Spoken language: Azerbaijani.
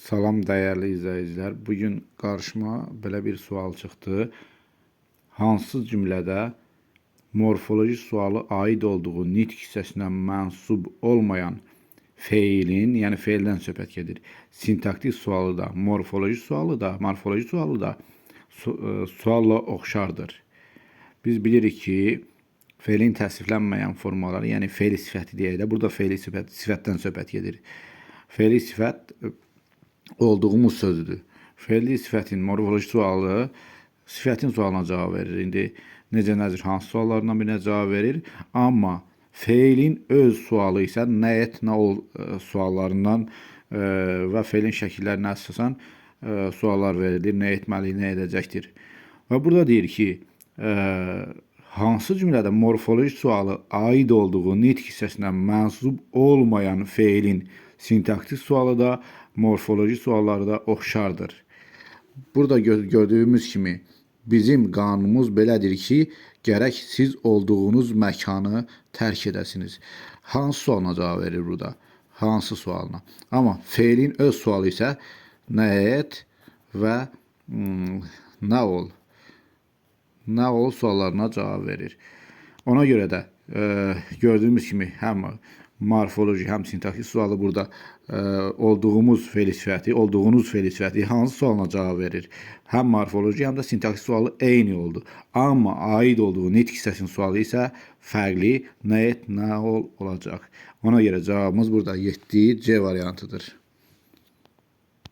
Salam dəyərli izləyicilər. Bugün qarşıma belə bir sual çıxdı. Hansı cümlədə morfoloji sualı aid olduğu nitq hissəsinə mənsub olmayan feilin, yəni feildən söhbət gedir. Sintaktik sualı da, morfoloji sualı da sualla oxşardır. Biz bilirik ki, feilin təsriflənməyən formaları, yəni feil sifəti deyək də, burada feil sifətdən söhbət gedir. Feil sifət olduğumuz sözüdür. Feilli sifətin morfoloji sualı sifətin sualına cavab verir. İndi necə nəzir, hansı suallarından birinə cavab verir. Amma feilin öz sualı isə nə et, nə ol suallarından və feilin şəkillərinə əsasən suallar verilir. Nə etməli, nə edəcəkdir. Və burada deyir ki, hansı cümlədə morfoloji sualı aid olduğu nitq hissəsinə mənsub olmayan feilin sintaktik sualı da morfoloji sualları da oxşardır. Burada gördüyümüz kimi bizim qanunumuz belədir ki, gərək siz olduğunuz məkanı tərk edəsiniz. Hansı sualına cavab verir burada? Hansı sualına? Amma feilin öz sualı isə nə et və nə ol? Nə ol suallarına cavab verir. Ona görə də gördüyümüz kimi həm morfoloji, həm sintaktik sualı burada olduğunuz feil sifəti hansı sualına cavab verir? Həm morfoloji, həm də sintaktik sualı eyni oldu. Amma aid olduğu nitq hissəsinin sualı isə fərqli, nə et, nə ol olacaq. Ona görə cavabımız burada 7 C variantıdır.